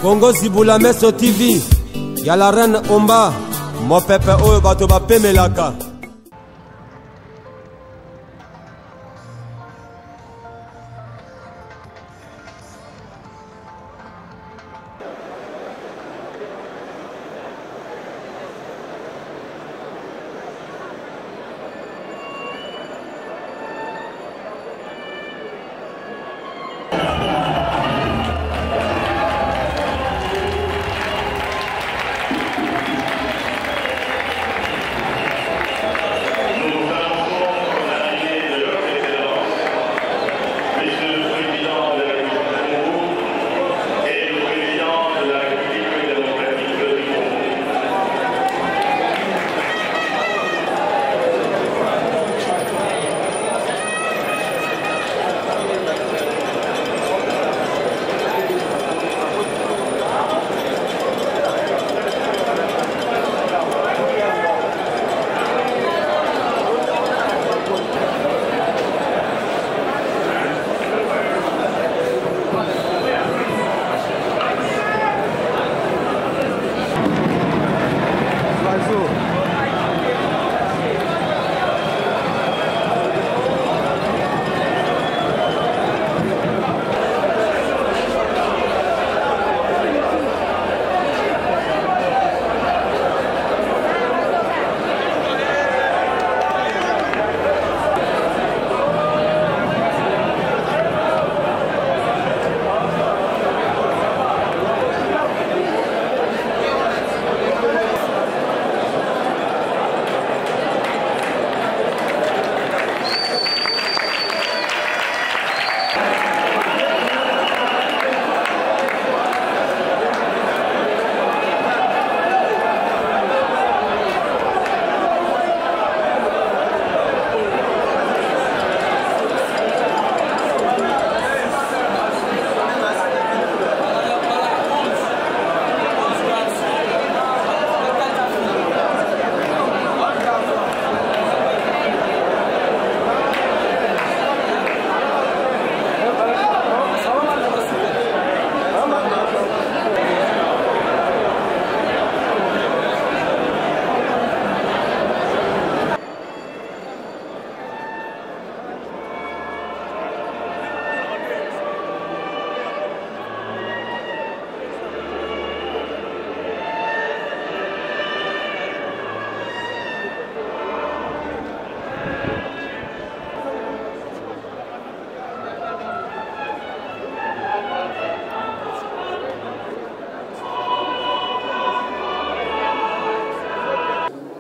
Congo Zibula Meso TV. Y'a la reine Omba. Mon pépé oyo bato bapemelaka.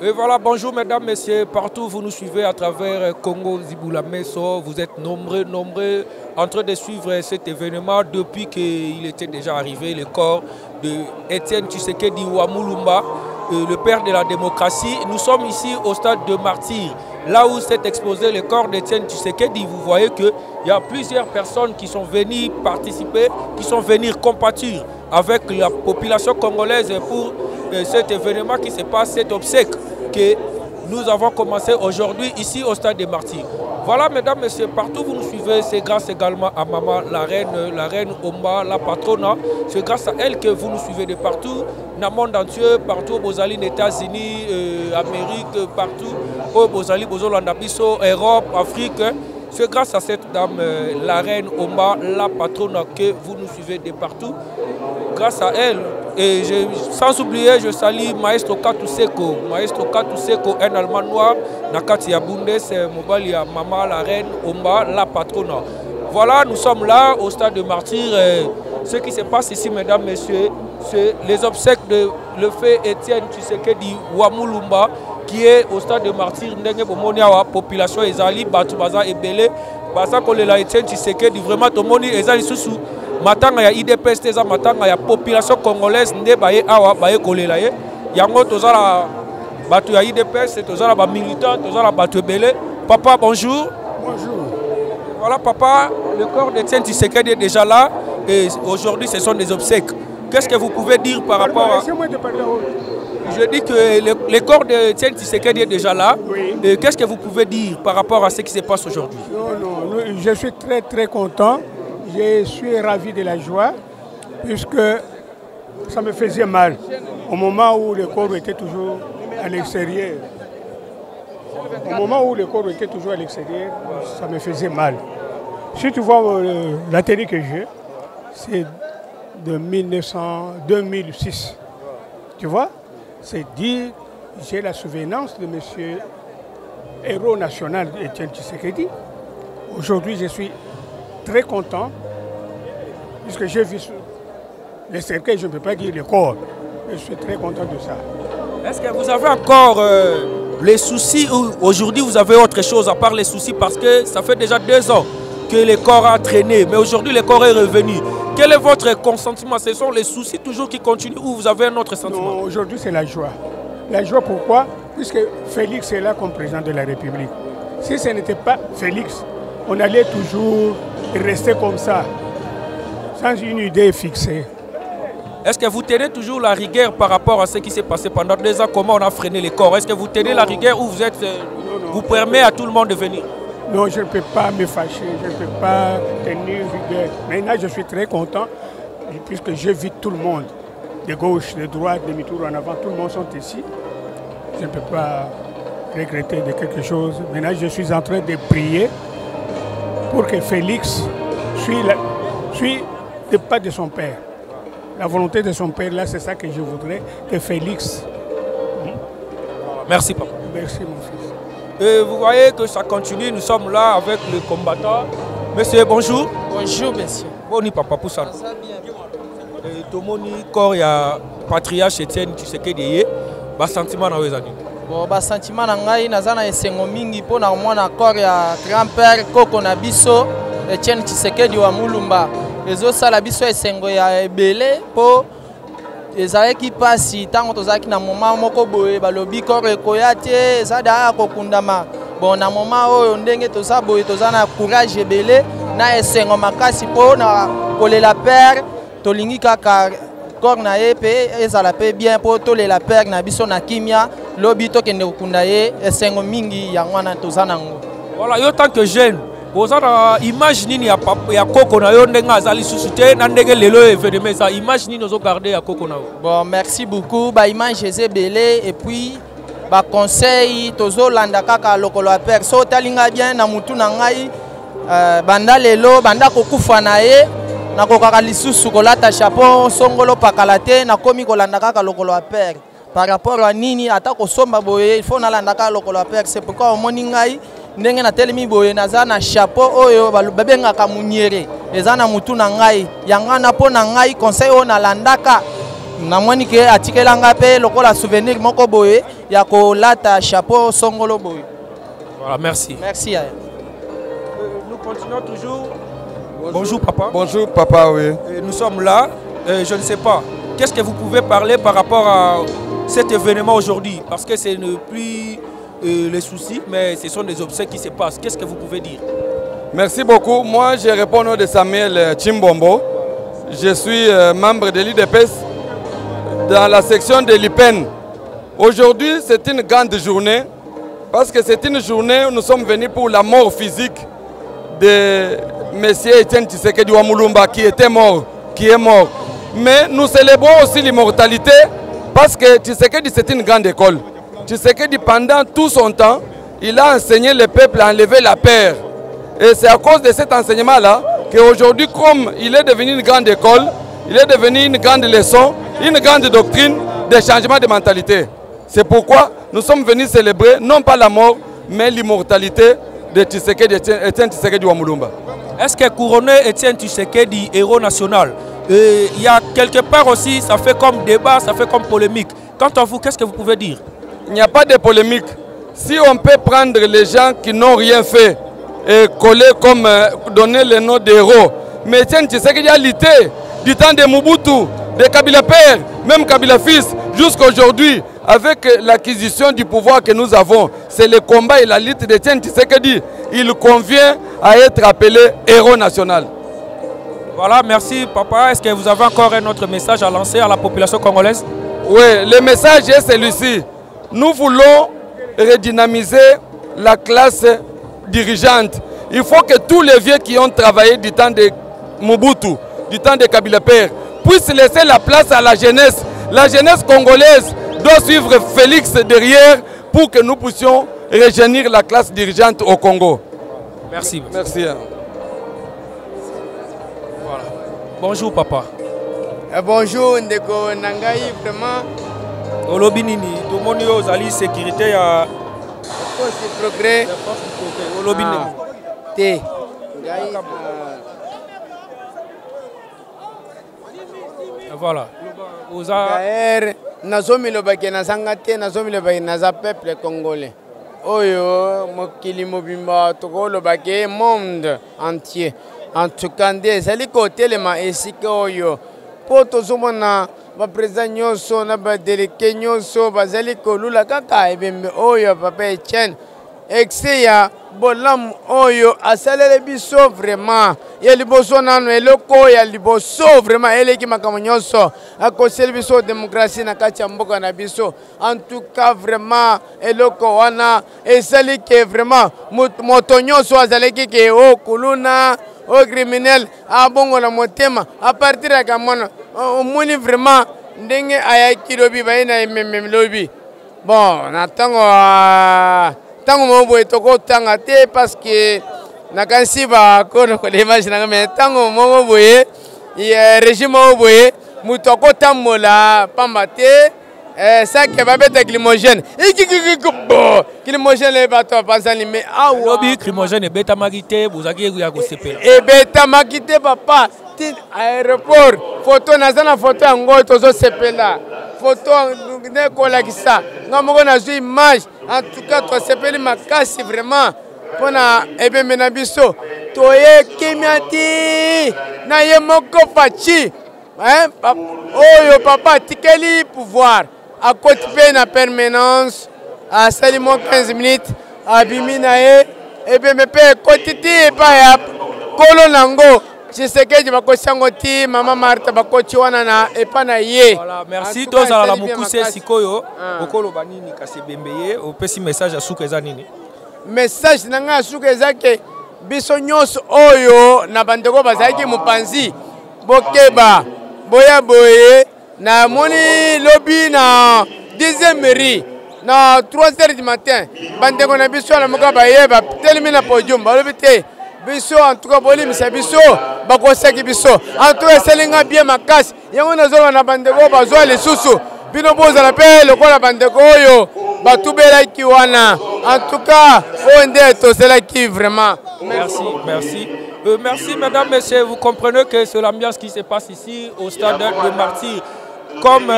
Et voilà, bonjour mesdames, messieurs, partout vous nous suivez à travers Congo Zibula Meso, vous êtes nombreux en train de suivre cet événement depuis qu'il était déjà arrivé, le corps de Étienne Tshisekedi Wamulumba, le père de la démocratie. Nous sommes ici au stade de Martyrs, là où s'est exposé le corps d'Étienne Tshisekedi. Vous voyez qu'il y a plusieurs personnes qui sont venues participer, qui sont venues compatir avec la population congolaise pour cet événement qui se passe, cet obsèque que nous avons commencé aujourd'hui ici au stade des Martyrs. Voilà mesdames, messieurs, partout vous nous suivez, c'est grâce également à maman, la reine Omba, la patronne. C'est grâce à elle que vous nous suivez de partout, dans le monde entier, partout aux États-Unis, Amérique, partout, aux Europe, Afrique. C'est grâce à cette dame, la reine Omba, la patronne, que vous nous suivez de partout. Grâce à elle, et sans oublier, je salue Maestro Katuseko. Maestro Katuseko, un Allemand noir, Nakati Yabunde, c'est Mobalia, maman, la reine Omba, la patronne. Voilà, nous sommes là au stade de Martyrs. Ce qui se passe ici, mesdames, messieurs, c'est les obsèques de le fait Étienne Tshisekedi Wamulumba, qui est au stade de Martyrs. Ndenge Bomonia, population Ezali, Batubaza et Belé. Basa Kolela Étienne Tshisekedi, vraiment, Tomoni Ezali Soussou. Matanga ya IDPS teza matanga ya population congolaise nde baye awa baye kolela ye yango tozala batu ya IDPS tozala ba militants tozala batu belé. Papa bonjour. Bonjour. Voilà papa, le corps d'Étienne Tshisekedi est déjà là et aujourd'hui ce sont des obsèques. Qu'est-ce que vous pouvez dire par rapport à... Je dis que le corps d'Étienne Tshisekedi est déjà là. Oui. Qu'est-ce que vous pouvez dire par rapport à ce qui se passe aujourd'hui? Non, je suis très content. Je suis ravi de la joie puisque ça me faisait mal. Au moment où le corps était toujours à l'extérieur. Au moment où le corps était toujours à l'extérieur, ça me faisait mal. Si tu vois la télé que j'ai, c'est de 2006. Tu vois, c'est dire, j'ai la souvenance de monsieur héros national Etienne Tshisekedi. Aujourd'hui, je suis très content, puisque j'ai vu les cercueils, je ne peux pas dire le corps. Je suis très content de ça. Est-ce que vous avez encore les soucis ou aujourd'hui vous avez autre chose à part les soucis parce que ça fait déjà 2 ans que le corps a traîné, mais aujourd'hui le corps est revenu. Quel est votre consentement? Ce sont les soucis toujours qui continuent ou vous avez un autre sentiment? Aujourd'hui c'est la joie. La joie pourquoi? Puisque Félix est là comme président de la République. Si ce n'était pas Félix, on allait toujours rester comme ça, sans une idée fixée. Est-ce que vous tenez toujours la rigueur par rapport à ce qui s'est passé pendant 2 ans? Comment on a freiné les corps? Est-ce que vous tenez la rigueur ou vous permettez à tout le monde de venir? Non, je ne peux pas me fâcher, je ne peux pas tenir rigueur. Maintenant, je suis très content puisque j'invite tout le monde, de gauche, de droite, demi-tour en avant, tout le monde sont ici. Je ne peux pas regretter de quelque chose. Maintenant, je suis en train de prier pour que Félix suive le pas de son père. La volonté de son père, là, c'est ça que je voudrais, que Félix... Merci, papa. Merci, mon fils. Et vous voyez que ça continue, nous sommes là avec le combattant. Monsieur, bonjour. Bonjour, monsieur. Boni, papa, pour ça. Tomoni, corps, il y a patriarche Etienne Tshisekedi, bas sentiment dans les années. Bon, bas sentiment dans ngai, nazana esengo mingi pour na mwana corps ya grand-père Koko na biso Etienne Tshisekedi wa Mulumba. Ezo sala biso esengo ya ebele po ezalaki pasi tango tozalaki na moment moko boye balobi corps ekoya te ezada kokundama. Bon na moment oyo ndenge toza boye toza na courage ebele na esengo makasi po na kolela père tolingi kaka corps na ye pe ezala pe bien po tolela père na biso na kimia lobi tokende kokunda ye esengo mingi ya ngwana toza nango. Voilà, yo tant que jeune vous avez image nini ya Koko na yo ndenge azali susute na ndenge lelo événement ça image nini ozo garder ya Koko na yo? Bon, merci beaucoup. Ba image ezebele et puis ba conseil tozo landa kaka lokolo ya père so talinga bien na mutu na ngai banda lelo banda kokufa na ye na kokaka lisusu kolata chapeau songolo pakala te na komi kolanda kaka lokolo ya père par rapport à nini ata kosomba boye il faut na landa kaka lokolo ya père c'est pourquoi omoni ngai ndenge na telemi boye naza na chapeau oyo babengaka muniere eza na mutu na ngai yanga na po na ngai conseil oyo nalandaka namoni ke atikelanga pe lokola souvenir moko boye ya kolata chapeau songolo boye. Voilà, merci. Merci. Nous continuons toujours. Bonjour papa. Bonjour papa, oui. Nous sommes là, je ne sais pas, qu'est-ce que vous pouvez parler par rapport à cet événement aujourd'hui? Parce que ce n'est plus les soucis, mais ce sont des obsèques qui se passent. Qu'est-ce que vous pouvez dire? Merci beaucoup. Moi, je réponds au nom de Samuel Chimbombo. Je suis membre de l'IDPS dans la section de l'IPEN. Aujourd'hui, c'est une grande journée parce que c'est une journée où nous sommes venus pour la mort physique de M. Etienne Tshisekedi wa Mulumba qui était mort, qui est mort. Mais nous célébrons aussi l'immortalité parce que Tshisekedi c'est une grande école. Tshisekedi pendant tout son temps, il a enseigné le peuple à enlever la peur. Et c'est à cause de cet enseignement-là qu'aujourd'hui, comme il est devenu une grande école, il est devenu une grande leçon, une grande doctrine de changement de mentalité. C'est pourquoi nous sommes venus célébrer non pas la mort, mais l'immortalité de Etienne Tshisekedi wa Mulumba. Est-ce que couronner Etienne Tshisekedi héros national, il y a quelque part aussi, ça fait comme débat, ça fait comme polémique. Quant à vous, qu'est-ce que vous pouvez dire? Il n'y a pas de polémique. Si on peut prendre les gens qui n'ont rien fait et coller comme donner le nom d'héros, mais Etienne Tshisekedi a lutté du temps de Mobutu, de Kabila père, même Kabila fils, jusqu'à aujourd'hui, avec l'acquisition du pouvoir que nous avons. C'est le combat et la lutte d'Etienne Tshisekedi. Il convient à être appelé héros national. Voilà, merci papa. Est-ce que vous avez encore un autre message à lancer à la population congolaise? Oui, le message est celui-ci. Nous voulons redynamiser la classe dirigeante. Il faut que tous les vieux qui ont travaillé du temps de Mobutu, du temps de Kabila père, puisse laisser la place à la jeunesse. La jeunesse congolaise doit suivre Félix derrière pour que nous puissions rejoindre la classe dirigeante au Congo. Merci. Merci. Voilà. Bonjour papa. Bonjour Ndeko Nangai, vraiment. Olobi nini, tout le monde est allé sécurité à Force du progrès. Olobi nini. T. Voilà. Gaër, nazomi lobaki nazanga te, nazomi lobaki naza peuple congolais. Oyo mokili mobimba toko lobaki monde entier. En tout cas, ezali kotelema esika oyo. Po tozomona ba président nyonso na ba délégué nyonso bazali kolula kaka ebembe oyo papa Etienne. Excès ya bolam oyo asalele biso vraiment ya liboso nano eloko ya liboso vraiment eleki makambo nyonso akoseli biso démocratie na kati ya mboka na biso. En tout cas vraiment eloko wana esali ke vraiment moto nyonso azaleki ke o kuluna o criminel abongola motema a partir ya kamona omoni vraiment ndenge ayaki lobi bayina ememe lobi bon na tango moboye tokotanga te parce que nakanisi bakono l'image nanga mais tango moko boye régime moko boye moto akotambola pamba te sake babeta climogène climogène bato bapanzani mais awa lobi climogène ebetamaki te bozaki ya kosepela ebetamaki te papa ti aéroport photo naza na photo yango tozosepela photo nekolakisa nga moko nazwi image en tout cas tosepeli makasi vraiment mpona ebembe na biso toye kimia ti na ye moko faci oyo papa atikeli pouvoir akoti mpe na permanence asali mo 15 minutes abimi na ye ebembe mpe ekoti ti epai ya kolo nango Tshisekedi bakosi yango ti mama Martha bakoti wana na epa na ye. Voilà, merci tozala la mokuse sikoyo okoloba nini kasi ebembe ye opesi message ya suka eza nini? Message na nga suka eza ke biso nyonso oyo na bandeko bazalaki mopanzi bokeba boya boye na moni lobi na 10e mairie na 3h du matin bandeko na biso na moka bayeba telemi na podium balobi te biso en tout cas bolimisa biso bakosaki biso en tout cas esalinga bien makasi yango nazoloba na bandeko bazwa lisusu bino bozala mpe lokola bandeko oyo batubelaki wana en tout cas oyo nde tozelaki vraiment. Merci. Merci mesdames, messieurs, vous comprenez que c'est l'ambiance qui se passe ici au stade de Martyrs comme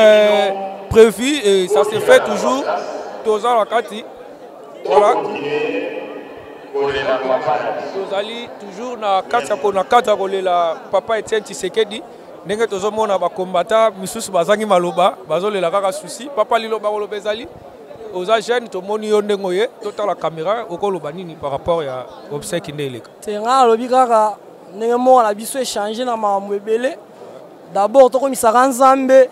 prévu et ça se fait toujours Toza Wakati. Voilà. Tozali toujours na kata kolela papa Etienne Tshisekedi ndenge tozomona bakombata misusu bazangi maloba bazolela kaka susi papa liloba koloba ezali oza jeune tomoni yo ndenge oye totala caméra okoloba nini par rapport ya obsèque ndeleka tenga lobi kaka ndenge moko na biso échanger na makambo ebele d'abord tokomisaka nzambe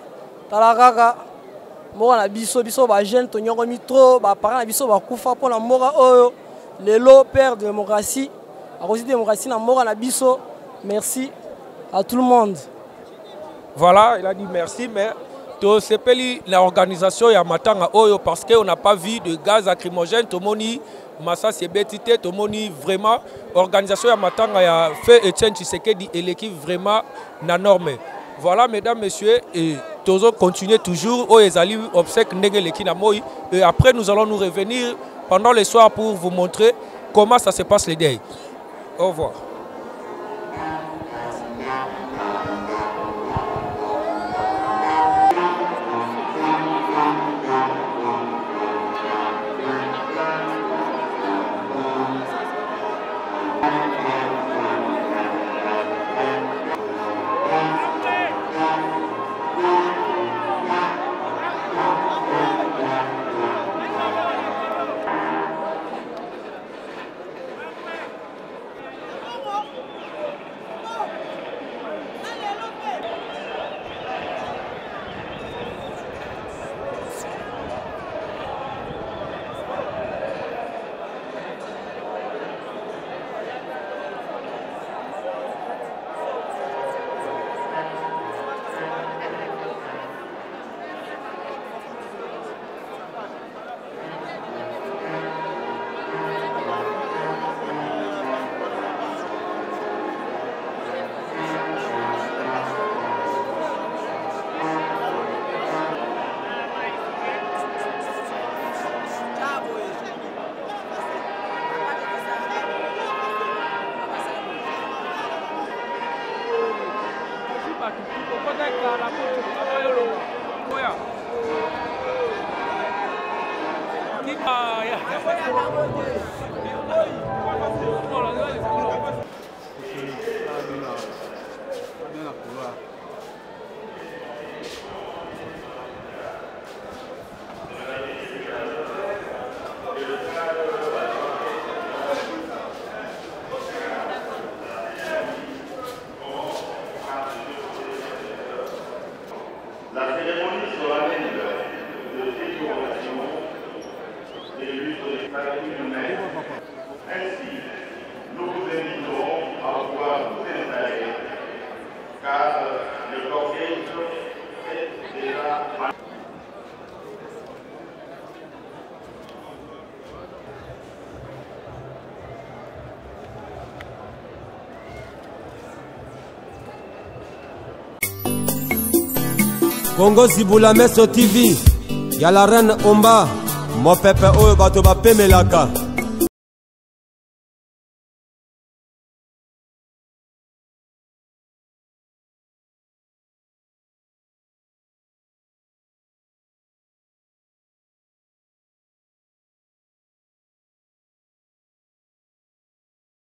tala kaka moko na biso ba jeune tonyokomi trop ba parents na biso bakufa mpona mboka oyo lelo père de démocratie à cause de démocratie na mboka na biso. Merci à tout le monde. Voilà, il a dit merci, mais to sepeli l'organisation ya matanga oyo parce qu'on n'a pas vu de gaz lacrymogène tomoni massa sebetité tomoni vraiment organisation ya matanga ya fait Etienne Tshisekedi et l'équipe vraiment na norme. Voilà mesdames messieurs et tozo continuer toujours au ezali obsèque ndenge leki na moi et après nous allons nous revenir pendant le soir pour vous montrer comment ça se passe les deuils. Au revoir. La cérémonie solennelle de décoration des luttes des familles humaines. Ainsi, nous vous invitons à pouvoir vous installer, car le cortège est déjà Congo Zibula Meso TV, y'a la reine Omba, mon pépé oyo bato ba pemelaka.